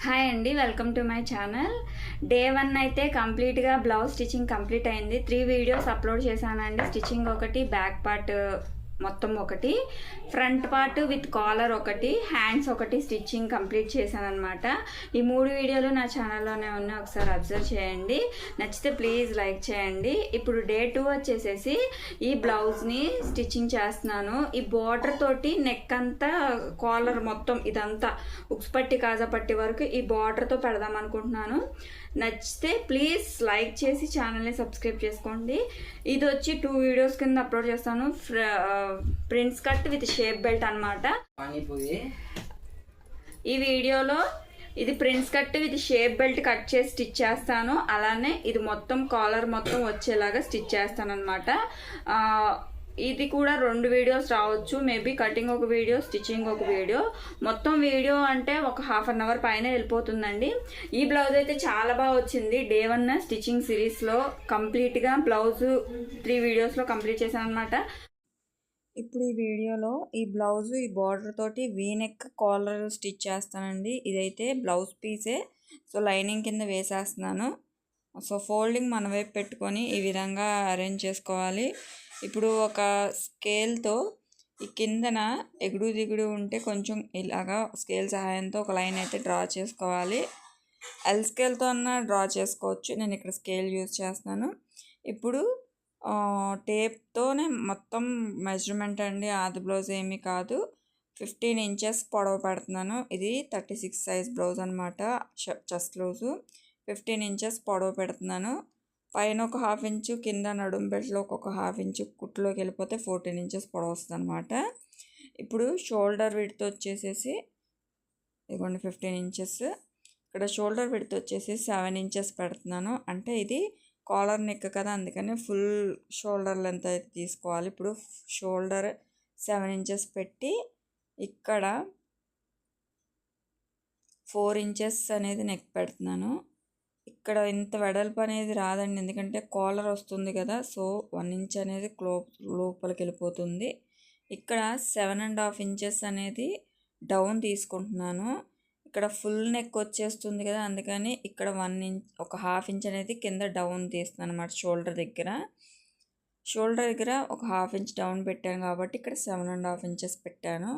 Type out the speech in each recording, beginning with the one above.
Hi అండి, welcome to my channel. Day 1 అయితే కంప్లీట్గా బ్లౌజ్ స్టిచ్చింగ్ కంప్లీట్ అయింది. 3 వీడియోస్ అప్లోడ్ చేశానండి. స్టిచ్చింగ్ ఒకటి, బ్యాక్ పార్ట్ మొత్తం ఒకటి, ఫ్రంట్ పార్ట్ విత్ కాలర్ ఒకటి, హ్యాండ్స్ ఒకటి స్టిచ్చింగ్ కంప్లీట్ చేశాను అనమాట. ఈ 3 వీడియోలు నా ఛానల్లోనే ఉన్నాయి, ఒకసారి అబ్జర్వ్ చేయండి. నచ్చితే ప్లీజ్ లైక్ చేయండి. ఇప్పుడు డే 2 వచ్చేసేసి ఈ బ్లౌజ్ని స్టిచ్చింగ్ చేస్తున్నాను. ఈ బార్డర్ తోటి నెక్ అంతా, కాలర్ మొత్తం ఇదంతా ఉక్స్ పట్టి కాజా పట్టి వరకు ఈ బార్డర్తో పెడదాం అనుకుంటున్నాను. నచ్చితే ప్లీజ్ లైక్ చేసి ఛానల్ని సబ్స్క్రైబ్ చేసుకోండి. ఇది వచ్చి 2 వీడియోస్ కింద అప్లోడ్ చేస్తాను. Prince cut with shape belt అనమాట. ఈ వీడియోలో ఇది prince cut with shape belt cut చేసి స్టిచ్ చేస్తాను. అలానే ఇది మొత్తం కాలర్ మొత్తం వచ్చేలాగా స్టిచ్ చేస్తాను అనమాట. ఇది కూడా 2 వీడియోస్ రావచ్చు, మేబీ కటింగ్ ఒక వీడియో, స్టిచ్చింగ్ ఒక వీడియో. మొత్తం వీడియో అంటే ఒక ½ అన్ అవర్ పైన వెళ్ళిపోతుందండి. ఈ బ్లౌజ్ అయితే చాలా బాగా వచ్చింది. డే 1 స్టిచ్చింగ్ సిరీస్లో కంప్లీట్గా బ్లౌజ్ 3 వీడియోస్లో కంప్లీట్ చేశాను అనమాట. ఇప్పుడు ఈ వీడియోలో ఈ బ్లౌజ్ ఈ బార్డర్ తోటి వీనెక్ కాలర్ స్టిచ్ చేస్తానండి. ఇదైతే బ్లౌజ్ పీసే, సో లైనింగ్ కింద వేసేస్తున్నాను. సో ఫోల్డింగ్ మన వైపు పెట్టుకొని ఈ విధంగా అరేంజ్ చేసుకోవాలి. ఇప్పుడు ఒక స్కేల్తో ఈ కిందన ఎగుడు దిగుడు ఉంటే కొంచెం ఇలాగా స్కేల్ సహాయంతో ఒక లైన్ అయితే డ్రా చేసుకోవాలి. ఎల్ స్కేల్తో అన్నా డ్రా చేసుకోవచ్చు, నేను ఇక్కడ స్కేల్ యూజ్ చేస్తున్నాను. ఇప్పుడు టేప్తోనే మొత్తం మెజర్మెంట్ అండి, ఆది బ్లౌజ్ ఏమీ కాదు. 15 ఇంచెస్ పొడవు పెడుతున్నాను. ఇది 36 సైజ్ బ్లౌజ్ అనమాట, చెస్ట్ లూజు. 15 ఇంచెస్ పొడవు పెడుతున్నాను. పైన ఒక ½ ఇంచు, కింద నడుము బెల్ట్లో ఒక ½ ఇంచు కుట్టులోకి వెళ్ళిపోతే 14 ఇంచెస్ పొడవు వస్తుంది అనమాట. ఇప్పుడు షోల్డర్ విడ్త్ వచ్చేసేసి ఇదిగోండి 15 ఇంచెస్. ఇక్కడ షోల్డర్ విడ్త్ వచ్చేసి 7 ఇంచెస్ పెడుతున్నాను. అంటే ఇది కాలర్ నెక్ కదా, అందుకని ఫుల్ షోల్డర్ లెంత్ అయితే తీసుకోవాలి. ఇప్పుడు షోల్డర్ 7 ఇంచెస్ పెట్టి ఇక్కడ 4 ఇంచెస్ అనేది నెక్ పెడుతున్నాను. ఇక్కడ ఇంత వెడల్పు అనేది రాదండి, ఎందుకంటే కాలర్ వస్తుంది కదా, సో 1 ఇంచ్ అనేది లోపలికి వెళ్ళిపోతుంది. ఇక్కడ 7.5 ఇంచెస్ అనేది డౌన్ తీసుకుంటున్నాను. ఇక్కడ ఫుల్ నెక్ వచ్చేస్తుంది కదా, అందుకని ఇక్కడ 1 ఇంచ్, ఒక ½ ఇంచ్ అనేది కింద డౌన్ తీస్తున్నాను అనమాట. షోల్డర్ దగ్గర ఒక ½ ఇంచ్ డౌన్ పెట్టాను కాబట్టి ఇక్కడ 7.5 ఇంచెస్ పెట్టాను.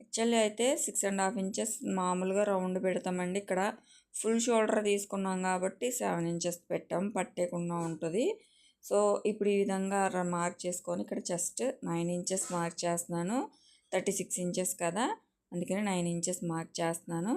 యాక్చువల్లీ అయితే 6.5 ఇంచెస్ మామూలుగా రౌండ్ పెడతామండి. ఇక్కడ ఫుల్ షోల్డర్ తీసుకున్నాం కాబట్టి 7 ఇంచెస్ పెట్టాం, పట్టేకుండా ఉంటుంది. సో ఇప్పుడు ఈ విధంగా మార్క్ చేసుకొని ఇక్కడ జస్ట్ 9 ఇంచెస్ మార్క్ చేస్తున్నాను. 36 ఇంచెస్ కదా, అందుకని 9 ఇంచెస్ మార్క్ చేస్తున్నాను.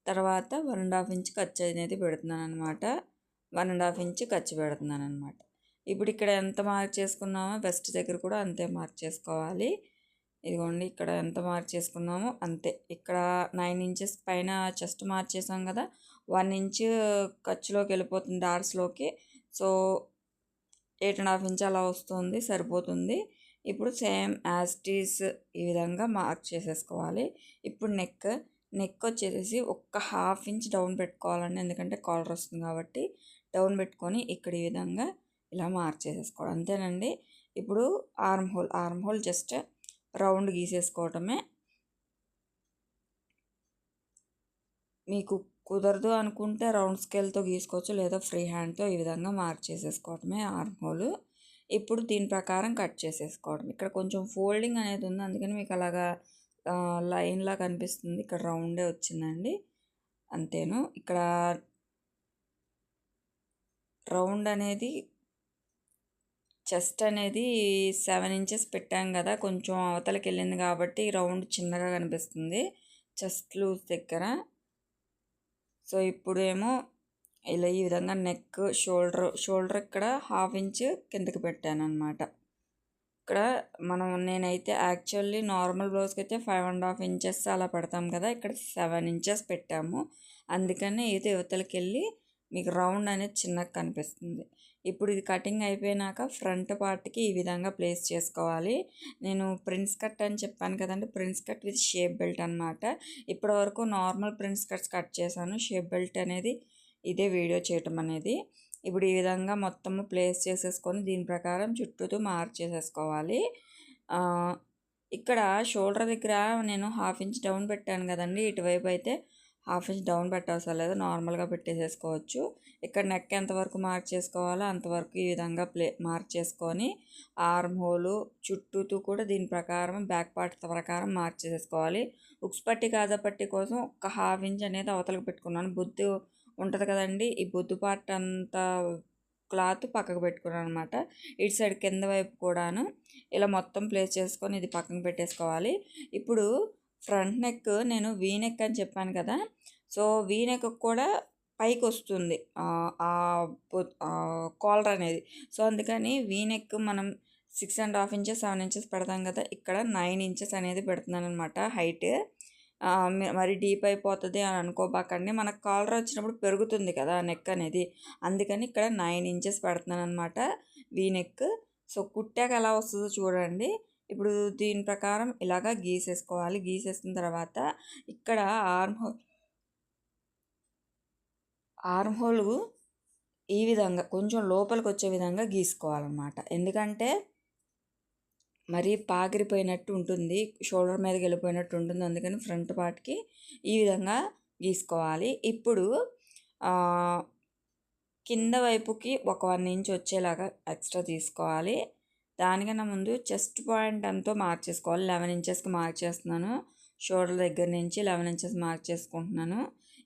తర్వాత 1.5 ఇంచ్ ఖర్చు అనేది పెడుతున్నాను అనమాట. 1.5 ఇంచ్ ఖర్చు పెడుతున్నాను అనమాట. ఇప్పుడు ఇక్కడ ఎంత మార్క్ చేసుకున్నామో వెస్ట్ దగ్గర కూడా అంతే మార్క్ చేసుకోవాలి. ఇదిగోండి ఇక్కడ ఎంత మార్క్ చేసుకున్నామో అంతే. ఇక్కడ 9 ఇంచెస్ పైన చెస్ట్ మార్క్ చేసాం కదా, 1 ఇంచ్ ఖర్చులోకి వెళ్ళిపోతుంది డార్స్లోకి. సో 8.5 ఇంచ్ అలా వస్తుంది, సరిపోతుంది. ఇప్పుడు సేమ్ యాజ్ ఇట్ ఈస్ ఈ విధంగా మార్క్ చేసేసుకోవాలి. ఇప్పుడు నెక్ వచ్చేసి ఒక ½ ఇంచ్ డౌన్ పెట్టుకోవాలండి, ఎందుకంటే కాలర్ వస్తుంది కాబట్టి డౌన్ పెట్టుకొని ఇక్కడ ఈ విధంగా ఇలా మార్క్ చేసేసుకోవాలి, అంతేనండి. ఇప్పుడు ఆర్మ్ హోల్ జస్ట్ రౌండ్ గీసేసుకోవటమే. మీకు కుదరదు అనుకుంటే రౌండ్ స్కేల్తో గీసుకోవచ్చు, లేదా ఫ్రీ హ్యాండ్తో ఈ విధంగా మార్క్ చేసేసుకోవటమే ఆర్మ్ హోల్. ఇప్పుడు దీని ప్రకారం కట్ చేసేసుకోవడం. ఇక్కడ కొంచెం ఫోల్డింగ్ అనేది ఉంది, అందుకని మీకు అలాగా లైన్లా కనిపిస్తుంది. ఇక్కడ రౌండే వచ్చిందండి, అంతేను. ఇక్కడ రౌండ్ అనేది చెస్ట్ అనేది 7 ఇంచెస్ పెట్టాం కదా, కొంచెం అవతలకి వెళ్ళింది కాబట్టి రౌండ్ చిన్నగా కనిపిస్తుంది చెస్ట్ లూజ్ దగ్గర. సో ఇప్పుడేమో ఇలా ఈ విధంగా నెక్, షోల్డర్ ఇక్కడ ½ ఇంచ్ కిందకి పెట్టాను అనమాట. ఇక్కడ నేనైతే యాక్చువల్లీ నార్మల్ బ్లౌజ్కి అయితే 5.5 ఇంచెస్ అలా పెడతాం కదా, ఇక్కడ 7 ఇంచెస్ పెట్టాము. అందుకని ఇది యువతలకి వెళ్ళి మీకు రౌండ్ అనేది చిన్నగా కనిపిస్తుంది. ఇప్పుడు ఇది కటింగ్ అయిపోయినాక ఫ్రంట్ పార్ట్కి ఈ విధంగా ప్లేస్ చేసుకోవాలి. నేను ప్రిన్స్ కట్ అని చెప్పాను కదండి, prince cut with shape belt అనమాట. ఇప్పటివరకు నార్మల్ ప్రిన్స్ కట్స్ కట్ చేశాను, షేప్ బెల్ట్ అనేది ఇదే వీడియో చేయటం అనేది. ఇప్పుడు ఈ విధంగా మొత్తము ప్లేస్ చేసేసుకొని దీని ప్రకారం చుట్టూతో మార్క్ చేసేసుకోవాలి. ఇక్కడ షోల్డర్ దగ్గర నేను ½ ఇంచ్ డౌన్ పెట్టాను కదండి, ఇటువైపు అయితే హాఫ్ ఇంచ్ డౌన్ పెట్టవసరం లేదు, నార్మల్గా పెట్టేసేసుకోవచ్చు. ఇక్కడ నెక్ ఎంతవరకు మార్క్ చేసుకోవాలో అంతవరకు ఈ విధంగా మార్క్ చేసుకొని ఆర్మ్ హోలు చుట్టూతో కూడా దీని ప్రకారం బ్యాక్ పార్ట్ ప్రకారం మార్క్ చేసేసుకోవాలి. ఉక్స్ పట్టి కాజా పట్టి కోసం ఒక హాఫ్ ఇంచ్ అనేది అవతలకు పెట్టుకున్నాను. బొద్దు ఉంటుంది కదండి, ఈ బొద్దు పార్ట్ అంతా క్లాత్ పక్కకు పెట్టుకున్నాను అనమాట. ఇటు సైడ్ కింద వైపు కూడాను ఇలా మొత్తం ప్లేస్ చేసుకొని ఇది పక్కన పెట్టేసుకోవాలి. ఇప్పుడు ఫ్రంట్ నెక్ నేను వీ నెక్ అని చెప్పాను కదా, సో వీ నెక్ కూడా పైకి వస్తుంది కాలర్ అనేది. సో అందుకని వీ నెక్ మనం 6.5 ఇంచెస్ 7 ఇంచెస్ పెడతాం కదా, ఇక్కడ 9 ఇంచెస్ అనేది పెడుతున్నాను అనమాట హైట్. మరి డీప్ అయిపోతుంది అని అనుకోబాకండి, మనకు కాలర్ వచ్చినప్పుడు పెరుగుతుంది కదా నెక్ అనేది, అందుకని ఇక్కడ 9 ఇంచెస్ పెడుతున్నాను అనమాట వీ నెక్. సో కుట్టాక ఎలా వస్తుందో చూడండి. ఇప్పుడు దీని ప్రకారం ఇలాగా గీసేసుకోవాలి. గీసేసిన తర్వాత ఇక్కడ ఆర్మ్ హోల్ ఈ విధంగా కొంచెం లోపలికి వచ్చే విధంగా గీసుకోవాలన్నమాట. ఎందుకంటే మరీ పాగిరిపోయినట్టు ఉంటుంది, షోల్డర్ మీదకి వెళ్ళిపోయినట్టు ఉంటుంది, అందుకని ఫ్రంట్ పార్ట్కి ఈ విధంగా గీసుకోవాలి. ఇప్పుడు కింద వైపుకి ఒక 1 ఇంచ్ వచ్చేలాగా ఎక్స్ట్రా తీసుకోవాలి. దానికన్నా ముందు చెస్ట్ పాయింట్ అంతా మార్క్ చేసుకోవాలి. 11 ఇంచెస్కి మార్క్ చేస్తున్నాను. షోల్డర్ దగ్గర నుంచి 11 ఇంచెస్ మార్క్ చేసుకుంటున్నాను.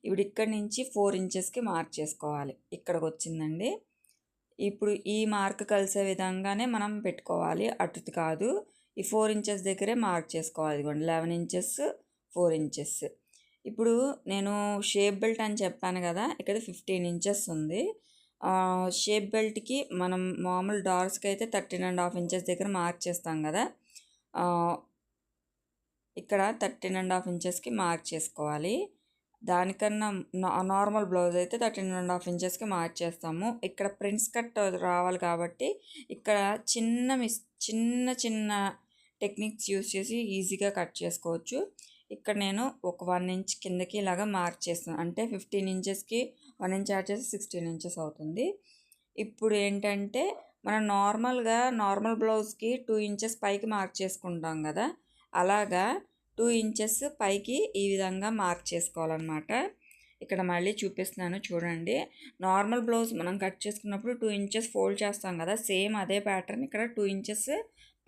ఇప్పుడు ఇక్కడి నుంచి 4 ఇంచెస్కి మార్క్ చేసుకోవాలి. ఇక్కడికి వచ్చిందండి. ఇప్పుడు ఈ మార్క్ కలిసే విధంగానే మనం పెట్టుకోవాలి, అటుది కాదు. ఈ 4 ఇంచెస్ దగ్గరే మార్క్ చేసుకోవాలి. ఇదిగోండి 11 ఇంచెస్ 4 ఇంచెస్. ఇప్పుడు నేను షేప్ బెల్ట్ అని చెప్పాను కదా, ఇక్కడ 15 ఇంచెస్ ఉంది. షేప్ బెల్ట్కి మనం మామూలు డార్స్కి అయితే 13.5 ఇంచెస్ దగ్గర మార్క్ చేస్తాం కదా, ఇక్కడ 13.5 ఇంచెస్కి మార్క్ చేసుకోవాలి. దానికన్నా నార్మల్ బ్లౌజ్ అయితే 13.5 ఇంచెస్కి మార్క్ చేస్తాము. ఇక్కడ ప్రిన్స్ కట్ రావాలి కాబట్టి ఇక్కడ చిన్న చిన్న టెక్నిక్స్ యూస్ చేసి ఈజీగా కట్ చేసుకోవచ్చు. ఇక్కడ నేను ఒక 1 ఇంచ్ కిందకి ఇలాగా మార్క్ చేస్తాను, అంటే 15 ఇంచెస్కి 1 ఇంచ్ యాడ్ చేసి 16 ఇంచెస్ అవుతుంది. ఇప్పుడు ఏంటంటే మనం నార్మల్ బ్లౌజ్కి 2 ఇంచెస్ పైకి మార్క్ చేసుకుంటాం కదా, అలాగా 2 ఇంచెస్ పైకి ఈ విధంగా మార్క్ చేసుకోవాలన్నమాట. ఇక్కడ మళ్ళీ చూపిస్తున్నాను చూడండి. నార్మల్ బ్లౌజ్ మనం కట్ చేసుకున్నప్పుడు 2 ఇంచెస్ ఫోల్డ్ చేస్తాం కదా, సేమ్ అదే ప్యాటర్న్ ఇక్కడ 2 ఇంచెస్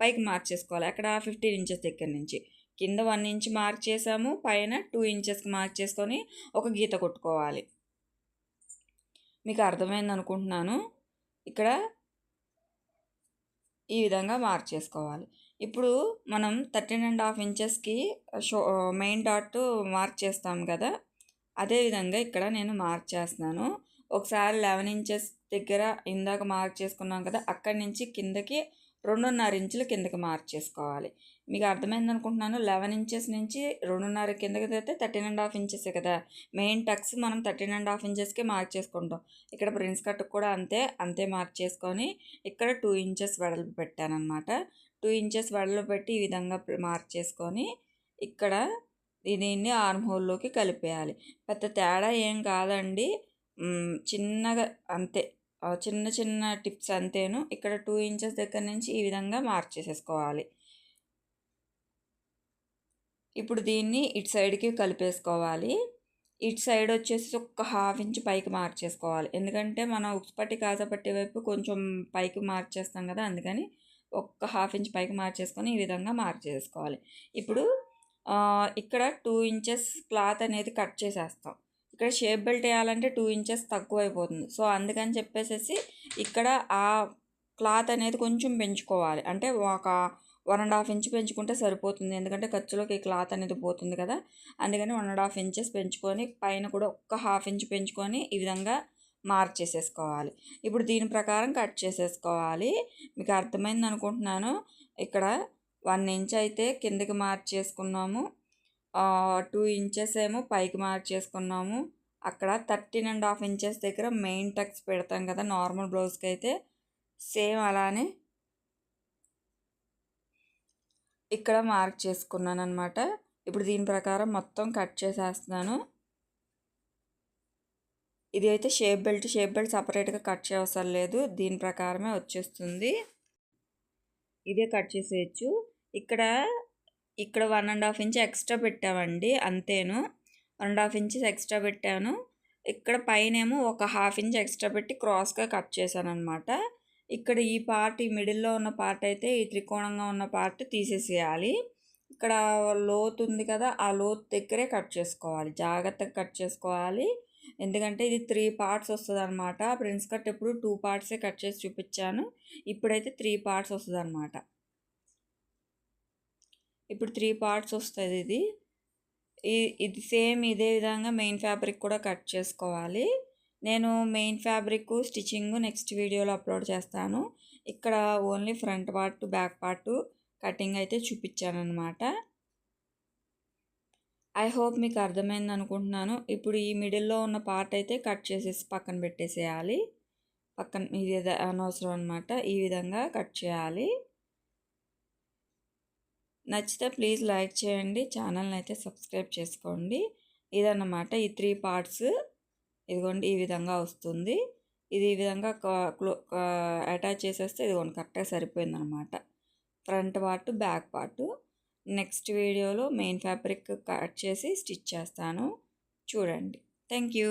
పైకి మార్క్ చేసుకోవాలి. అక్కడ 15 ఇంచెస్ దగ్గర నుంచి కింద 1 ఇంచ్ మార్క్ చేసాము, పైన 2 ఇంచెస్కి మార్క్ చేసుకొని ఒక గీత కొట్టుకోవాలి. మీకు అర్థమైంది అనుకుంటున్నాను. ఇక్కడ ఈ విధంగా మార్క్ చేసుకోవాలి. ఇప్పుడు మనం 13.5 ఇంచెస్కి మెయిన్ డాట్ మార్క్ చేస్తాం కదా, అదేవిధంగా ఇక్కడ నేను మార్క్ చేస్తున్నాను. ఒకసారి 11 ఇంచెస్ దగ్గర ఇందాక మార్క్ చేసుకున్నాం కదా, అక్కడి నుంచి కిందకి 2.5 ఇంచులు కిందకి మార్క్ చేసుకోవాలి. మీకు అర్థమైంది అనుకుంటున్నాను. 11 ఇంచెస్ నుంచి 2.5 కిందకి అయితే 13.5 ఇంచెస్ కదా, మెయిన్ టక్స్ మనం 13.5 ఇంచెస్కి మార్క్ చేసుకుంటాం. ఇక్కడ ప్రిన్స్ కట్ కూడా అంతే మార్క్ చేసుకొని ఇక్కడ 2 ఇంచెస్ వెడల్పు పెట్టాను అనమాట. 2 ఇంచెస్ వెడల్పు పెట్టి ఈ విధంగా మార్క్ చేసుకొని ఇక్కడ దీన్ని ఆర్మ్ హోల్లోకి కలిపేయాలి. పెద్ద తేడా ఏం కాదండి, చిన్నగా అంతే, చిన్న చిన్న టిప్స్ అంతేను. ఇక్కడ 2 ఇంచెస్ దగ్గర నుంచి ఈ విధంగా మార్క్ చేసేసుకోవాలి. ఇప్పుడు దీన్ని ఇటు సైడ్కి కలిపేసుకోవాలి. ఇటు సైడ్ వచ్చేసి ఒక 1/2 ఇంచ్ పైకి మార్క్ చేసుకోవాలి. ఎందుకంటే మనం ఉక్స్ పట్టి కాజా పట్టి వైపు కొంచెం పైకి మార్క్ చేస్తాం కదా, అందుకని ఒక 1/2 ఇంచ్ పైకి మార్క్ చేసుకొని ఈ విధంగా మార్క్ చేసుకోవాలి. ఇప్పుడు ఇక్కడ 2 ఇంచెస్ క్లాత్ అనేది కట్ చేసేస్తాం. ఇక్కడ షేప్ బెల్ట్ వేయాలంటే 2 ఇంచెస్ తక్కువ అయిపోతుంది. సో అందుకని చెప్పేసి ఇక్కడ ఆ క్లాత్ అనేది కొంచెం పెంచుకోవాలి, అంటే ఒక 1.5 ఇంచ్ పెంచుకుంటే సరిపోతుంది. ఎందుకంటే ఖర్చులోకి క్లాత్ అనేది పోతుంది కదా, అందుకని 1.5 ఇంచెస్ పెంచుకొని పైన కూడా ఒక 1/2 ఇంచ్ పెంచుకొని ఈ విధంగా మార్క్ చేసేసుకోవాలి. ఇప్పుడు దీని ప్రకారం కట్ చేసేసుకోవాలి. మీకు అర్థమైంది అనుకుంటున్నాను. ఇక్కడ 1 ఇంచ్ అయితే కిందకి మార్క్ చేసుకున్నాము, 2 ఇంచెస్ ఏమో పైకి మార్క్ చేసుకున్నాము. అక్కడ 13.5 ఇంచెస్ దగ్గర మెయిన్ టక్స్ పెడతాం కదా నార్మల్ బ్లౌజ్కి అయితే, సేమ్ అలానే ఇక్కడ మార్క్ చేసుకున్నాను అనమాట. ఇప్పుడు దీని ప్రకారం మొత్తం కట్ చేసేస్తున్నాను. ఇది అయితే షేప్ బెల్ట్ సపరేట్గా కట్ చేయవసరం లేదు, దీని ప్రకారమే వచ్చేస్తుంది. ఇదే కట్ చేసేయచ్చు. ఇక్కడ 1.5 ఇంచ్ ఎక్స్ట్రా పెట్టామండి, అంతేను. 1.5 ఇంచెస్ ఎక్స్ట్రా పెట్టాను. ఇక్కడ పైనేమో ఒక 1/2 ఇంచ్ ఎక్స్ట్రా పెట్టి క్రాస్గా కట్ చేశాను అనమాట. ఇక్కడ ఈ పార్ట్, ఈ మిడిల్లో ఉన్న పార్ట్ అయితే, ఈ త్రికోణంగా ఉన్న పార్ట్ తీసేసేయాలి. ఇక్కడ లోతు ఉంది కదా, ఆ లోతు దగ్గరే కట్ చేసుకోవాలి. జాగ్రత్తగా కట్ చేసుకోవాలి. ఎందుకంటే ఇది 3 పార్ట్స్ వస్తుంది అనమాట. ప్రిన్స్ కట్ ఎప్పుడు 2 పార్ట్సే కట్ చేసి చూపించాను. ఇప్పుడైతే 3 పార్ట్స్ వస్తుంది అనమాట. ఇప్పుడు 3 పార్ట్స్ వస్తుంది ఇది. ఇది సేమ్ ఇదే విధంగా మెయిన్ ఫ్యాబ్రిక్ కూడా కట్ చేసుకోవాలి. నేను మెయిన్ ఫ్యాబ్రిక్ స్టిచ్చింగ్ నెక్స్ట్ వీడియోలో అప్లోడ్ చేస్తాను. ఇక్కడ only front part, back part cutting అయితే చూపించాను అనమాట. ఐ హోప్ మీకు అర్థమైంది అనుకుంటున్నాను. ఇప్పుడు ఈ మిడిల్లో ఉన్న పార్ట్ అయితే కట్ చేసేసి పక్కన పెట్టేసేయాలి. ఇది అనవసరం అనమాట. ఈ విధంగా కట్ చేయాలి. నచ్చితే ప్లీజ్ లైక్ చేయండి. ఛానల్ని అయితే సబ్స్క్రైబ్ చేసుకోండి. ఇదన్నమాట ఈ 3 పార్ట్స్. ఇదిగోండి ఈ విధంగా వస్తుంది. ఇది ఈ విధంగా అటాచ్ చేసేస్తే ఇదిగోండి కరెక్ట్గా సరిపోయిందనమాట. Front part, back part. Next వీడియోలో మెయిన్ ఫ్యాబ్రిక్ కట్ చేసి స్టిచ్ చేస్తాను. చూడండి. Thank you.